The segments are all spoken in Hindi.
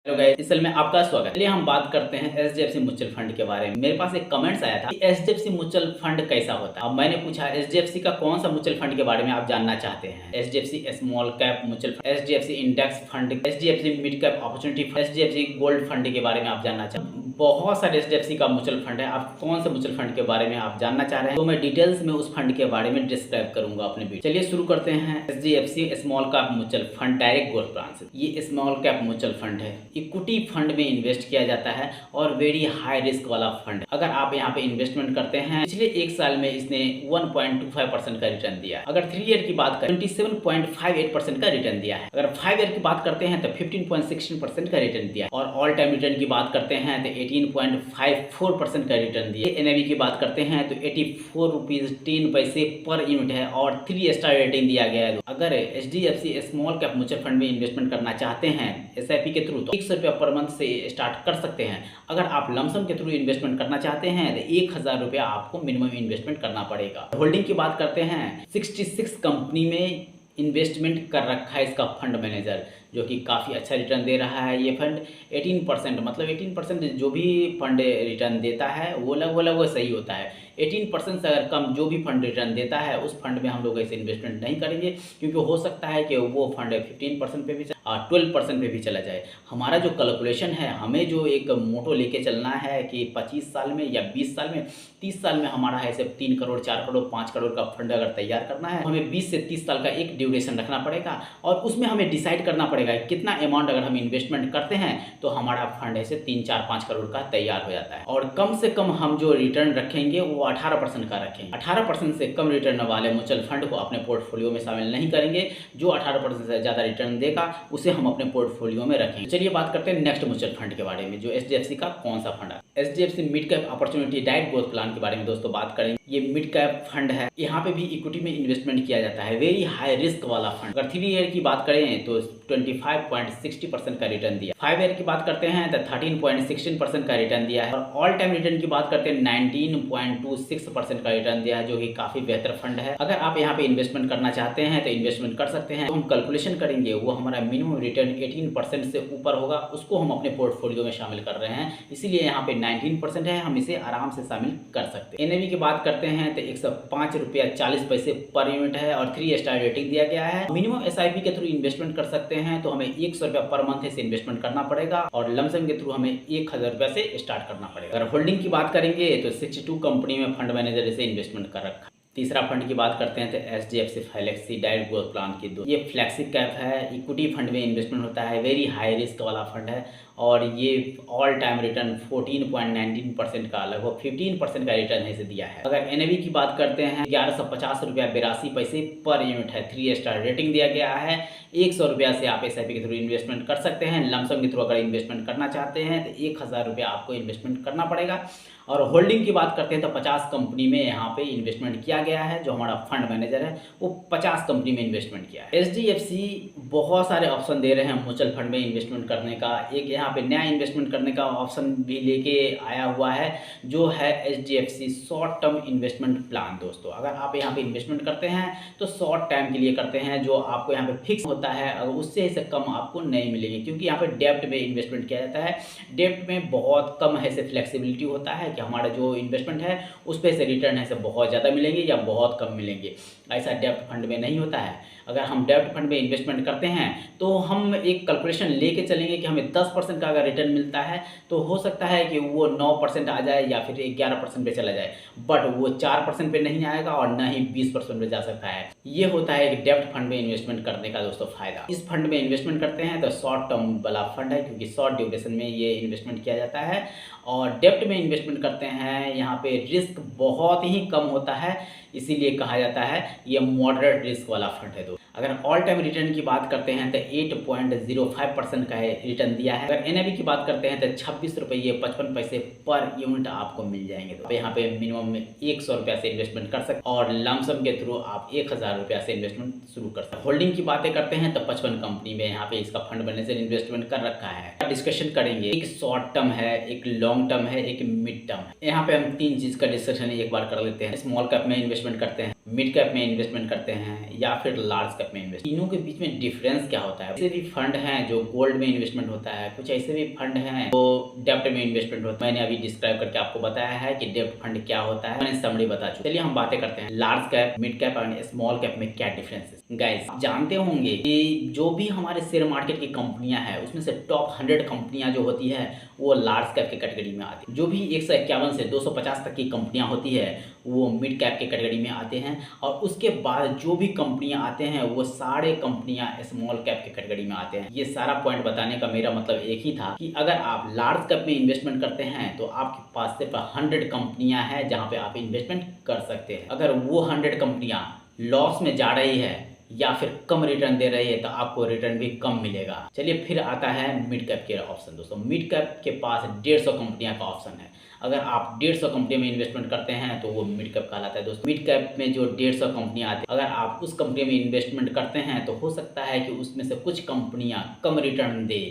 हेलो गाइस, इस साल में आपका स्वागत है। चलिए हम बात करते हैं एचडीएफसी म्यूचुअल फंड के बारे में। मेरे पास एक कमेंट्स आया था कि एचडीएफसी म्यूचुअल फंड कैसा होता है। अब मैंने पूछा एचडीएफसी का कौन सा म्यूचुअल फंड के बारे में आप जानना चाहते हैं। HDFC small cap mutual fund, HDFC index fund, HDFC mid cap opportunity fund, HDFC gold fund के बारे में आप जानना चाहते हैं। बहुत सारे एचडीएफसी का म्यूचुअल फंड है। आप कौन से म्यूचुअल फंड के बारे में आप जानना चाह रहे हैं तो मैं डिटेल्स में उस फंड के बारे में डिस्क्राइब करूंगा अपने वीडियो। चलिए शुरू करते हैं। HDFC small cap mutual fund direct growth plan से। ये स्मॉल कैप म्यूचुअल फंड है। इक्विटी फंड में इन्वेस्ट किया जाता है और वेरी हाई रिस्क वाला फंड। अगर आप यहाँ पे इन्वेस्टमेंट करते हैं, पिछले एक साल में इसने 1.25% का रिटर्न दिया है। अगर 3 ईयर की बात करें 27.58% का रिटर्न दिया है। अगर 5 ईयर की बात करते हैं तो 15.16% का रिटर्न दिया है। और ऑल टाइम रिटर्न की बात करते हैं तो 18.54% का रिटर्न दिया। एनएवी की बात करते हैं तो 84 रुपीज 10 पैसे पर यूनिट है और 3 स्टार रेटिंग दिया गया है। अगर HDFC small cap mutual fund में इन्वेस्टमेंट करना चाहते हैं एसआईपी के थ्रू तो 100 रुपया पर मंथ से स्टार्ट कर सकते हैं। अगर आप लमसम के थ्रू इन्वेस्टमेंट करना चाहते हैं तो 1000 रुपया आपको मिनिमम इन्वेस्टमेंट करना पड़ेगा। होल्डिंग की बात करते हैं 66 कंपनी में इन्वेस्टमेंट कर रखा है इसका फंड मैनेजर, जो कि काफ़ी अच्छा रिटर्न दे रहा है। ये फंड 18% मतलब 18% जो भी फंड रिटर्न देता है वो लगभग सही होता है। 18% से अगर कम जो भी फंड रिटर्न देता है उस फंड में हम लोग ऐसे इन्वेस्टमेंट नहीं करेंगे, क्योंकि हो सकता है कि वो फंड 15% पे भी 12% पे भी चला जाए। हमारा जो कैलकुलेशन है, हमें जो एक मोटो लेके चलना है कि 25 साल में या 20 साल में 30 साल में हमारा ऐसे 3 करोड़ 4 करोड़ 5 करोड़ का फंड अगर तैयार करना है, हमें 20 से 30 साल का एक ड्यूरेशन रखना पड़ेगा और उसमें हमें डिसाइड करना पड़ेगा कितना अमाउंट अगर हम इन्वेस्टमेंट करते हैं तो हमारा फंड ऐसे 3 4 5 करोड़ का तैयार हो जाता है। और कम से कम हम जो रिटर्न रखेंगे वो 18% का रखेंगे। 18% से कम रिटर्न वाले म्यूचुअल फंड को अपने पोर्टफोलियो में शामिल नहीं करेंगे। जो 18% से ज़्यादा रिटर्न देगा उसे हम अपने पोर्टफोलियो में रखेंगे। चलिए बात करते हैं नेक्स्ट म्यूचुअल फंड के बारे में, जो एचडीएफसी का कौन सा फंड है। HDFC mid cap opportunity direct growth plan के बारे में दोस्तों बात करेंगे। ये मिड कैप फंड है। यहाँ पे भी इक्विटी में इन्वेस्टमेंट किया जाता है। वेरी हाई रिस्क वाला फंड। अगर 3 ईयर की बात करें तो 25.60% का रिटर्न दिया। 5 ईयर की बात करते हैं तो 13.16% का रिटर्न दिया है। और ऑल टाइम रिटर्न की बात करते हैं 19.26% का रिटर्न दिया है, जो कि काफी बेहतर फंड है। अगर आप यहाँ पे इन्वेस्टमेंट करना चाहते हैं तो इन्वेस्टमेंट कर सकते हैं। तो हम कैलकुलेशन करेंगे, वो हमारा मिनिमम रिटर्न 18% से ऊपर होगा, उसको हम अपने पोर्टफोलियो में शामिल कर रहे हैं। इसीलिए यहाँ पे 19% है, हम इसे आराम से शामिल कर सकते हैं। एनएवी की बात करते हैं तो 105 रुपया 40 पैसे पर यूनिट है और 3 स्टार रेटिंग दिया गया है। मिनिमम एसआईपी के थ्रू इन्वेस्टमेंट कर सकते हैं तो हमें 100 रुपया पर मंथ से इन्वेस्टमेंट करना पड़ेगा और लमसम के थ्रू हमें 1000 रुपया से स्टार्ट करना पड़ेगा। अगर होल्डिंग की बात करेंगे तो 62 कंपनी में फंड मैनेजर इसे इन्वेस्टमेंट कर रखा है। तीसरा फंड की बात करते हैं तो HDFC flexi direct growth plan की दो। ये फ्लेक्सी कैप है। इक्विटी फंड में इन्वेस्टमेंट होता है। वेरी हाई रिस्क वाला फंड है और ये ऑल टाइम रिटर्न 14.19% का, लगभग 15% का रिटर्न इसे दिया है। अगर एनएवी की बात करते हैं 1150 रुपया 82 पैसे पर यूनिट है। 3 स्टार रेटिंग दिया गया है। 100 रुपया से आप एसआईपी के थ्रू इन्वेस्टमेंट कर सकते हैं। लमसम के थ्रू अगर इन्वेस्टमेंट करना चाहते हैं तो 1000 रुपया आपको इन्वेस्टमेंट करना पड़ेगा। और होल्डिंग की बात करते हैं तो 50 कंपनी में यहाँ पे इन्वेस्टमेंट किया गया है। जो हमारा फंड मैनेजर है वो 50 कंपनी में इन्वेस्टमेंट किया है। एचडीएफसी बहुत सारे ऑप्शन दे रहे हैं म्यूचुअल फंड में इन्वेस्टमेंट करने का। एक यहाँ पे नया इन्वेस्टमेंट करने का ऑप्शन भी लेके आया हुआ है, जो है HDFC short term investment plan. दोस्तों अगर आप यहाँ पे इन्वेस्टमेंट करते हैं तो शॉर्ट टाइम के लिए करते हैं, जो आपको यहाँ पे फिक्स होता है, अगर उससे कम आपको नहीं मिलेंगे, क्योंकि यहाँ पे डेब्ट में इन्वेस्टमेंट किया जाता है। डेब्ट में बहुत कम ऐसे फ्लेक्सिबिलिटी होता है कि हमारा जो इन्वेस्टमेंट है उस पर से रिटर्न है से बहुत ज़्यादा मिलेंगे या बहुत कम मिलेंगे। ऐसा डेब्ट फंड में नहीं होता है। अगर हम डेब्ट फंड में इन्वेस्टमेंट करते हैं तो हम एक कैलकुलेशन लेके चलेंगे कि हमें 10% का अगर रिटर्न मिलता है तो हो सकता है कि वो 9% आ जाए या फिर 11% पे चला जाए, बट वो 4% पे नहीं आएगा और न ही 20% पे जा सकता है। ये होता है एक डेब्ट फंड में इन्वेस्टमेंट करने का दोस्तों फायदा। इस फंड में इन्वेस्टमेंट करते हैं तो शॉर्ट टर्म वाला फंड है, क्योंकि शॉर्ट ड्यूरेशन में ये इन्वेस्टमेंट किया जाता है। और डेब्ट में इन्वेस्टमेंट करते हैं, यहाँ पे रिस्क बहुत ही कम होता है, इसीलिए कहा जाता है ये मॉडरेट रिस्क वाला फंड है। दोस्तों अगर ऑल टाइम रिटर्न की बात करते हैं तो 8.05% का है रिटर्न दिया है। अगर एनएवी की बात करते हैं तो 26 रुपये 55 पैसे पर यूनिट आपको मिल जाएंगे। तो यहाँ पे मिनिमम में 100 रुपया से इन्वेस्टमेंट कर सकते और लमसम के थ्रू आप 1000 रुपया से इन्वेस्टमेंट शुरू कर सकते हैं। होल्डिंग की बातें करते हैं तो 55 कंपनी में यहाँ पे इसका फंड मैनेजर इन्वेस्टमेंट कर रखा है। डिस्कशन करेंगे, एक शॉर्ट टर्म है, एक लॉन्ग टर्म है, एक मिड टर्म है। यहाँ पे हम 3 चीज का डिस्कशन एक बार कर लेते हैं। स्मॉल कैप में इन्वेस्टमेंट करते हैं मिड कैप में इन्वेस्टमेंट करते हैं या फिर लार्ज कैप में इन्वेस्ट, तीनों के बीच में डिफरेंस क्या होता है। ऐसे भी फंड हैं जो गोल्ड में इन्वेस्टमेंट होता है, कुछ ऐसे भी फंड हैं जो डेप्ट में इन्वेस्टमेंट होता है। मैंने अभी डिस्क्राइब करके आपको बताया है कि डेप्ट फंड क्या होता है, मैंने समरी बता चुका। चलिए हम बातें करते हैं लार्ज कैप, मिड कैप और स्मॉल कैप में क्या डिफरेंस है। गाइस जानते होंगे कि जो भी हमारे शेयर मार्केट की कंपनियां हैं उसमें से टॉप 100 कंपनियां जो होती है वो लार्ज कैप की कैटेगरी में आती है। जो भी 151 से 250 तक की कंपनियां होती है वो मिड कैप की कैटेगरी में आते हैं, और उसके बाद जो भी कंपनियां आते हैं वो सारे कंपनियां स्मॉल कैप की कैटेगरी में आते हैं। ये सारा पॉइंट बताने का मेरा मतलब एक ही था कि अगर आप लार्ज कैप में इन्वेस्टमेंट करते हैं तो आपके पास सिर्फ 100 कंपनियां हैं जहां पे आप इन्वेस्टमेंट कर सकते हैं। अगर वो 100 कंपनियां लॉस में जा रही है या फिर कम रिटर्न दे रही है तो आपको रिटर्न भी कम मिलेगा। चलिए फिर आता है मिड कैप के ऑप्शन। दोस्तों मिड कैप के पास 150 कंपनियां का ऑप्शन है। अगर आप 150 कंपनी में इन्वेस्टमेंट करते हैं तो वो मिड कैप कहलाता है। दोस्तों मिड कैप में जो 150 कंपनियां आती है, अगर आप उस कंपनी में इन्वेस्टमेंट करते हैं तो हो सकता है कि उसमें से कुछ कंपनियां कम रिटर्न दे,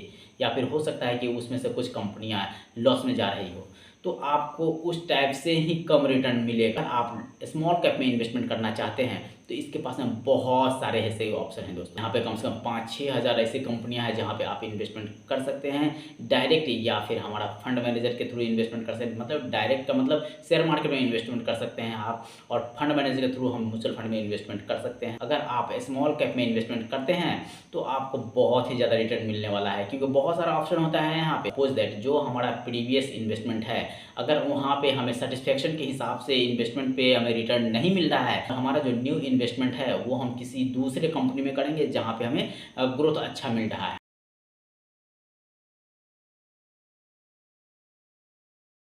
या फिर हो सकता है कि उसमें से कुछ कंपनियां लॉस में जा रही हो, तो आपको उस टाइप से ही कम रिटर्न मिलेगा। आप स्मॉल कैप में इन्वेस्टमेंट करना चाहते हैं तो इसके पास में बहुत सारे ऐसे ऑप्शन हैं दोस्तों। यहाँ पे कम से कम 5-6 हज़ार ऐसी कंपनियां हैं जहाँ पे आप इन्वेस्टमेंट कर सकते हैं डायरेक्ट, या फिर हमारा फंड मैनेजर के थ्रू इन्वेस्टमेंट कर सकते हैं। मतलब डायरेक्ट का मतलब शेयर मार्केट में इन्वेस्टमेंट कर सकते हैं आप, और फंड मैनेजर के थ्रू हम म्यूचुअल फंड में इन्वेस्टमेंट कर सकते हैं। अगर आप स्मॉल कैप में इन्वेस्टमेंट करते हैं तो आपको बहुत ही ज़्यादा रिटर्न मिलने वाला है, क्योंकि बहुत सारा ऑप्शन होता है यहाँ पे। सपोज दैट जो हमारा प्रीवियस इन्वेस्टमेंट है, अगर वहाँ पे हमें सेटिस्फेक्शन के हिसाब से इन्वेस्टमेंट पे हमें रिटर्न नहीं मिल रहा है, तो हमारा जो न्यू इन्वेस्टमेंट है वो हम किसी दूसरे कंपनी में करेंगे जहाँ पे हमें ग्रोथ अच्छा मिल रहा है।